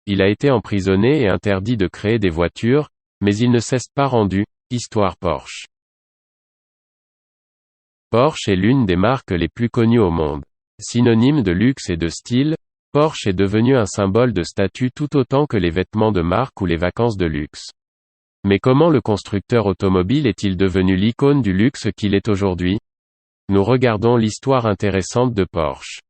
Il a été emprisonné et interdit de créer des voitures, mais il ne s'est pas rendu. Histoire Porsche. Porsche est l'une des marques les plus connues au monde. Synonyme de luxe et de style, Porsche est devenu un symbole de statut tout autant que les vêtements de marque ou les vacances de luxe. Mais comment le constructeur automobile est-il devenu l'icône du luxe qu'il est aujourd'hui? Nous regardons l'histoire intéressante de Porsche.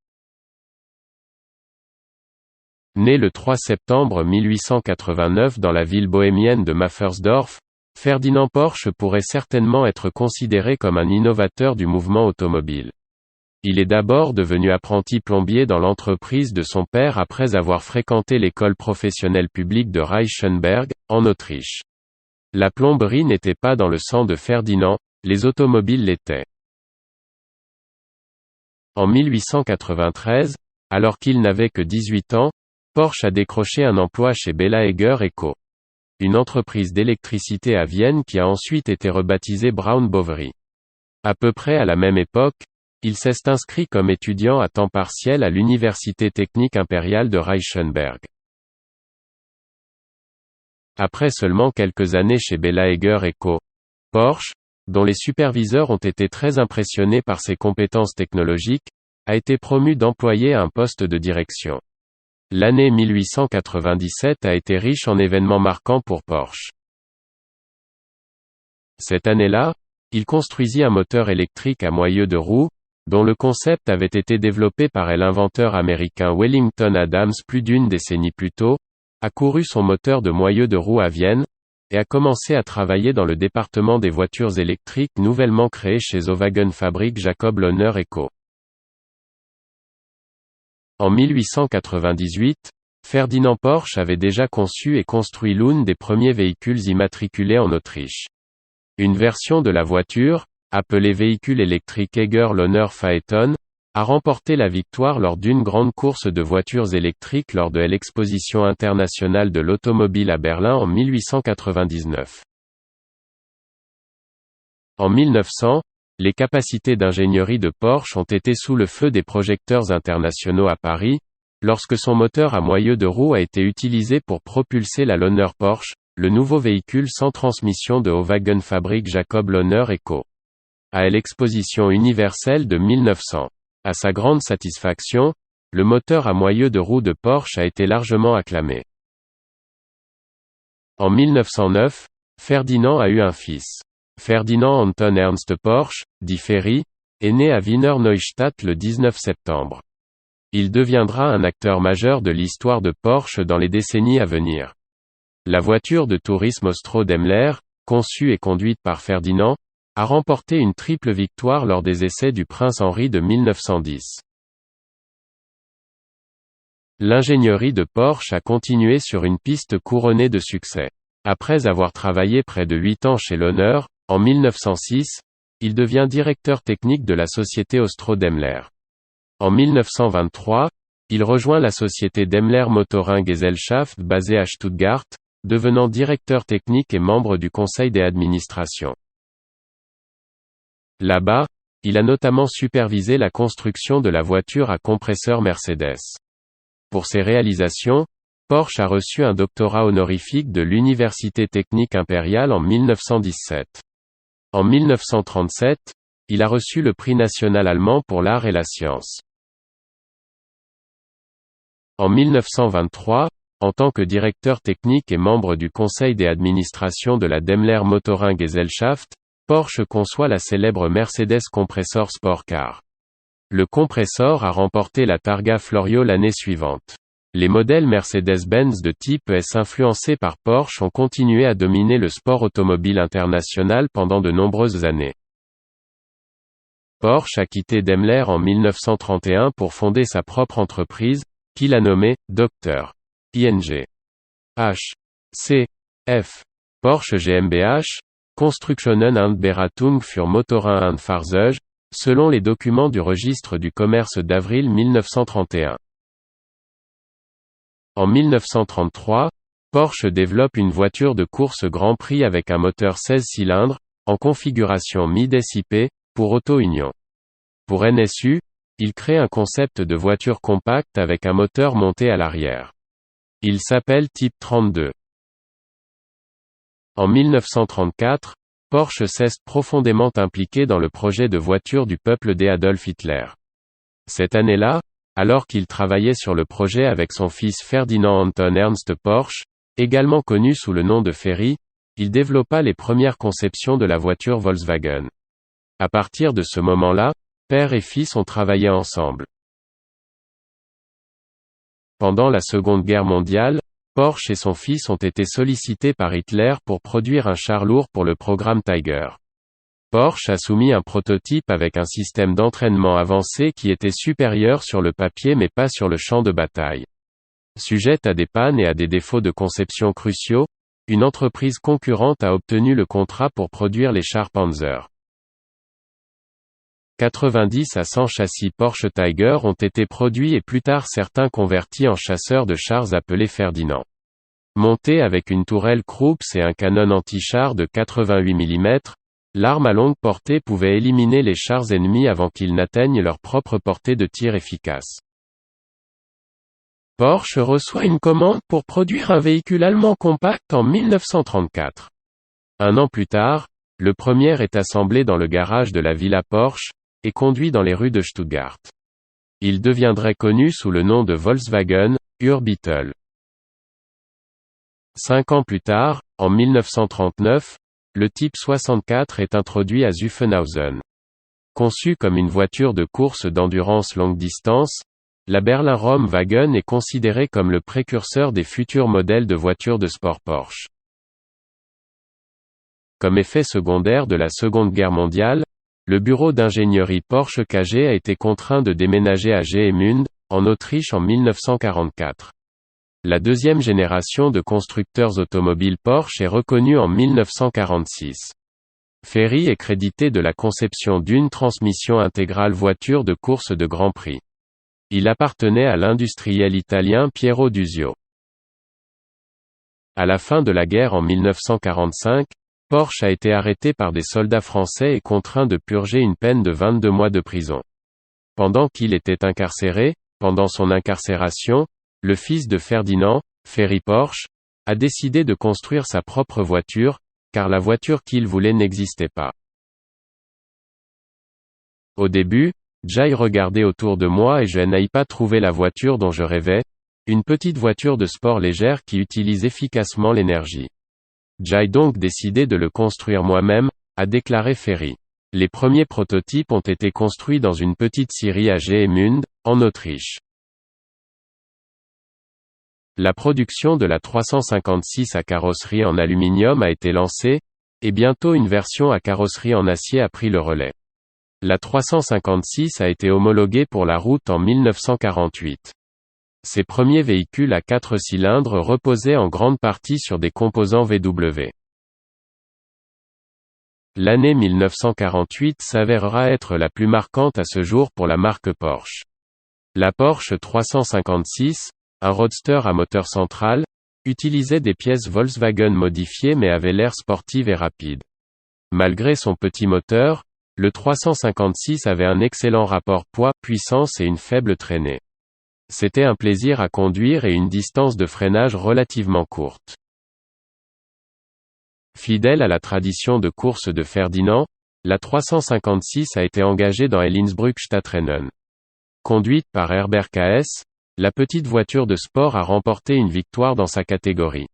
Né le 3 septembre 1889 dans la ville bohémienne de Maffersdorf, Ferdinand Porsche pourrait certainement être considéré comme un innovateur du mouvement automobile. Il est d'abord devenu apprenti plombier dans l'entreprise de son père après avoir fréquenté l'école professionnelle publique de Reichenberg, en Autriche. La plomberie n'était pas dans le sang de Ferdinand, les automobiles l'étaient. En 1893, alors qu'il n'avait que 18 ans, Porsche a décroché un emploi chez Bella Eger & Co., une entreprise d'électricité à Vienne qui a ensuite été rebaptisée Braun Boveri. À peu près à la même époque, il s'est inscrit comme étudiant à temps partiel à l'Université technique impériale de Reichenberg. Après seulement quelques années chez Bella Eger & Co., Porsche, dont les superviseurs ont été très impressionnés par ses compétences technologiques, a été promu d'employé à un poste de direction. L'année 1897 a été riche en événements marquants pour Porsche. Cette année-là, il construisit un moteur électrique à moyeu de roue, dont le concept avait été développé par l'inventeur américain Wellington Adams plus d'une décennie plus tôt, a couru son moteur de moyeu de roue à Vienne, et a commencé à travailler dans le département des voitures électriques nouvellement créé chez Wagenfabrik Jacob Lohner & Co. En 1898, Ferdinand Porsche avait déjà conçu et construit l'une des premiers véhicules immatriculés en Autriche. Une version de la voiture, appelée véhicule électrique Eger Lohner Phaeton, a remporté la victoire lors d'une grande course de voitures électriques lors de l'Exposition internationale de l'automobile à Berlin en 1899. En 1900, les capacités d'ingénierie de Porsche ont été sous le feu des projecteurs internationaux à Paris, lorsque son moteur à moyeu de roue a été utilisé pour propulser la Lohner Porsche, le nouveau véhicule sans transmission de Wagenfabrik Jacob Lohner & Co. À l'exposition universelle de 1900. À sa grande satisfaction, le moteur à moyeu de roue de Porsche a été largement acclamé. En 1909, Ferdinand a eu un fils. Ferdinand Anton Ernst Porsche, dit Ferry, est né à Wiener Neustadt le 19 septembre. Il deviendra un acteur majeur de l'histoire de Porsche dans les décennies à venir. La voiture de tourisme Austro-Daimler, conçue et conduite par Ferdinand, a remporté une triple victoire lors des essais du Prince Henri de 1910. L'ingénierie de Porsche a continué sur une piste couronnée de succès. Après avoir travaillé près de 8 ans chez Lohner, en 1906, il devient directeur technique de la société Austro-Daimler. En 1923, il rejoint la société Daimler Motoren Gesellschaft basée à Stuttgart, devenant directeur technique et membre du conseil d'administration. Là-bas, il a notamment supervisé la construction de la voiture à compresseur Mercedes. Pour ses réalisations, Porsche a reçu un doctorat honorifique de l'Université technique impériale en 1917. En 1937, il a reçu le prix national allemand pour l'art et la science. En 1923, en tant que directeur technique et membre du conseil d'administration de la Daimler Motoren Gesellschaft, Porsche conçoit la célèbre Mercedes Compressor Sport Car. Le Compressor a remporté la Targa Florio l'année suivante. Les modèles Mercedes-Benz de type S influencés par Porsche ont continué à dominer le sport automobile international pendant de nombreuses années. Porsche a quitté Daimler en 1931 pour fonder sa propre entreprise, qu'il a nommée Dr. ING. H. C. F. Porsche GmbH, Konstruktionen und Beratung für Motoren und Fahrzeuge, selon les documents du registre du commerce d'avril 1931. En 1933, Porsche développe une voiture de course Grand Prix avec un moteur 16 cylindres, en configuration Mid-SIP, pour Auto Union. Pour NSU, il crée un concept de voiture compacte avec un moteur monté à l'arrière. Il s'appelle Type 32. En 1934, Porsche s'est profondément impliqué dans le projet de voiture du peuple d'Adolf Hitler. Cette année-là, alors qu'il travaillait sur le projet avec son fils Ferdinand Anton Ernst Porsche, également connu sous le nom de Ferry, il développa les premières conceptions de la voiture Volkswagen. À partir de ce moment-là, père et fils ont travaillé ensemble. Pendant la Seconde Guerre mondiale, Porsche et son fils ont été sollicités par Hitler pour produire un char lourd pour le programme Tiger. Porsche a soumis un prototype avec un système d'entraînement avancé qui était supérieur sur le papier mais pas sur le champ de bataille. Sujette à des pannes et à des défauts de conception cruciaux, une entreprise concurrente a obtenu le contrat pour produire les chars Panzer. 90 à 100 châssis Porsche Tiger ont été produits et plus tard certains convertis en chasseurs de chars appelés Ferdinand. Montés avec une tourelle Krups et un canon anti-char de 88 mm, l'arme à longue portée pouvait éliminer les chars ennemis avant qu'ils n'atteignent leur propre portée de tir efficace. Porsche reçoit une commande pour produire un véhicule allemand compact en 1934. Un an plus tard, le premier est assemblé dans le garage de la Villa Porsche, et conduit dans les rues de Stuttgart. Il deviendrait connu sous le nom de Volkswagen Urbeetle. 5 ans plus tard, en 1939, le Type 64 est introduit à Zuffenhausen. Conçu comme une voiture de course d'endurance longue distance, la Berlin-Rome Wagen est considérée comme le précurseur des futurs modèles de voitures de sport Porsche. Comme effet secondaire de la Seconde Guerre mondiale, le bureau d'ingénierie Porsche KG a été contraint de déménager à Geemünde, en Autriche en 1944. La deuxième génération de constructeurs automobiles Porsche est reconnue en 1946. Ferry est crédité de la conception d'une transmission intégrale voiture de course de Grand Prix. Il appartenait à l'industriel italien Piero Duzio. À la fin de la guerre en 1945, Porsche a été arrêté par des soldats français et contraint de purger une peine de 22 mois de prison. Pendant qu'il était incarcéré, pendant son incarcération, le fils de Ferdinand, Ferry Porsche, a décidé de construire sa propre voiture, car la voiture qu'il voulait n'existait pas. Au début, j'aille regarder autour de moi et je n'aille pas trouver la voiture dont je rêvais, une petite voiture de sport légère qui utilise efficacement l'énergie. J'ai donc décidé de le construire moi-même, a déclaré Ferry. Les premiers prototypes ont été construits dans une petite scierie à Geemünde, en Autriche. La production de la 356 à carrosserie en aluminium a été lancée, et bientôt une version à carrosserie en acier a pris le relais. La 356 a été homologuée pour la route en 1948. Ces premiers véhicules à 4 cylindres reposaient en grande partie sur des composants VW. L'année 1948 s'avérera être la plus marquante à ce jour pour la marque Porsche. La Porsche 356, un roadster à moteur central, utilisait des pièces Volkswagen modifiées mais avait l'air sportive et rapide. Malgré son petit moteur, le 356 avait un excellent rapport poids-puissance et une faible traînée. C'était un plaisir à conduire et une distance de freinage relativement courte. Fidèle à la tradition de course de Ferdinand, la 356 a été engagée dans Innsbruck-Stadtrennen. Conduite par Herbert KS, la petite voiture de sport a remporté une victoire dans sa catégorie.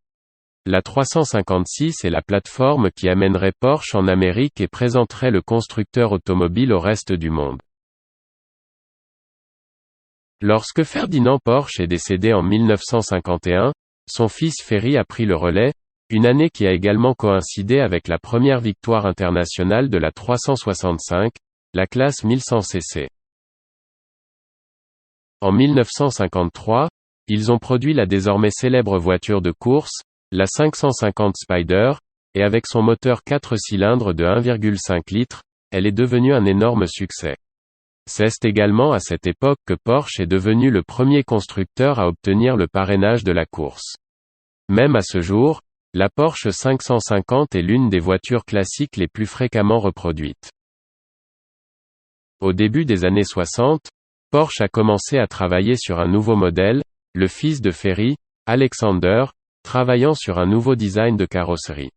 La 356 est la plateforme qui amènerait Porsche en Amérique et présenterait le constructeur automobile au reste du monde. Lorsque Ferdinand Porsche est décédé en 1951, son fils Ferry a pris le relais, une année qui a également coïncidé avec la première victoire internationale de la 365, la classe 1100 cc. En 1953, ils ont produit la désormais célèbre voiture de course, la 550 Spider, et avec son moteur 4 cylindres de 1,5 litres, elle est devenue un énorme succès. C'est également à cette époque que Porsche est devenu le premier constructeur à obtenir le parrainage de la course. Même à ce jour, la Porsche 550 est l'une des voitures classiques les plus fréquemment reproduites. Au début des années 60, Porsche a commencé à travailler sur un nouveau modèle, le fils de Ferry, Alexander, travaillant sur un nouveau design de carrosserie.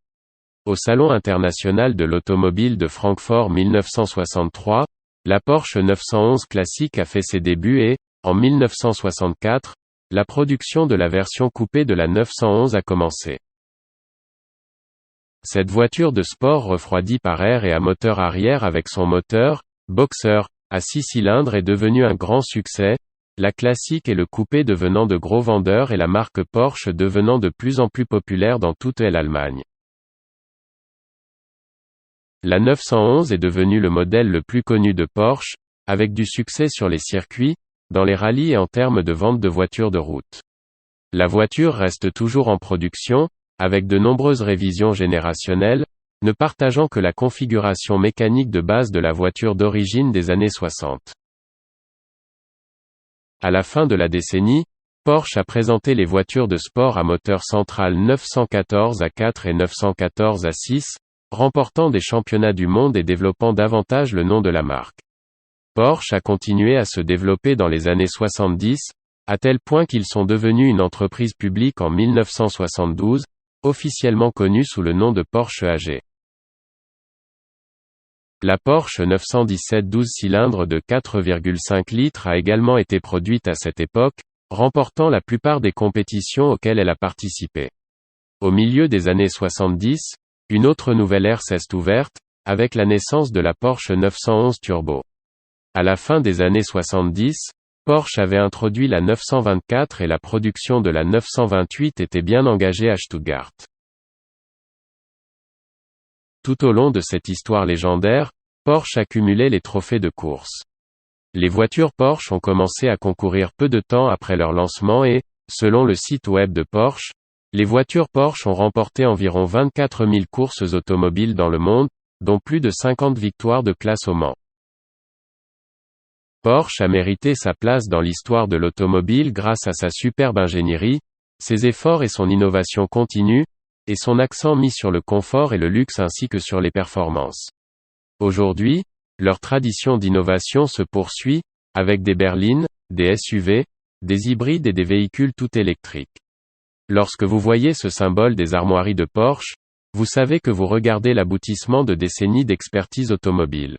Au Salon international de l'automobile de Francfort 1963, la Porsche 911 classique a fait ses débuts et, en 1964, la production de la version coupée de la 911 a commencé. Cette voiture de sport refroidie par air et à moteur arrière avec son moteur, Boxer, à 6 cylindres est devenue un grand succès, la classique et le coupé devenant de gros vendeurs et la marque Porsche devenant de plus en plus populaire dans toute l'Allemagne. La 911 est devenue le modèle le plus connu de Porsche, avec du succès sur les circuits, dans les rallyes et en termes de vente de voitures de route. La voiture reste toujours en production, avec de nombreuses révisions générationnelles, ne partageant que la configuration mécanique de base de la voiture d'origine des années 60. À la fin de la décennie, Porsche a présenté les voitures de sport à moteur central 914 à 4 et 914 à 6, remportant des championnats du monde et développant davantage le nom de la marque. Porsche a continué à se développer dans les années 70, à tel point qu'ils sont devenus une entreprise publique en 1972, officiellement connue sous le nom de Porsche AG. La Porsche 917 12 cylindres de 4,5 litres a également été produite à cette époque, remportant la plupart des compétitions auxquelles elle a participé. Au milieu des années 70, une autre nouvelle ère s'est ouverte, avec la naissance de la Porsche 911 Turbo. À la fin des années 70, Porsche avait introduit la 924 et la production de la 928 était bien engagée à Stuttgart. Tout au long de cette histoire légendaire, Porsche accumulait les trophées de course. Les voitures Porsche ont commencé à concourir peu de temps après leur lancement et, selon le site web de Porsche, les voitures Porsche ont remporté environ 24 000 courses automobiles dans le monde, dont plus de 50 victoires de classe au Mans. Porsche a mérité sa place dans l'histoire de l'automobile grâce à sa superbe ingénierie, ses efforts et son innovation continue, et son accent mis sur le confort et le luxe ainsi que sur les performances. Aujourd'hui, leur tradition d'innovation se poursuit, avec des berlines, des SUV, des hybrides et des véhicules tout électriques. Lorsque vous voyez ce symbole des armoiries de Porsche, vous savez que vous regardez l'aboutissement de décennies d'expertise automobile.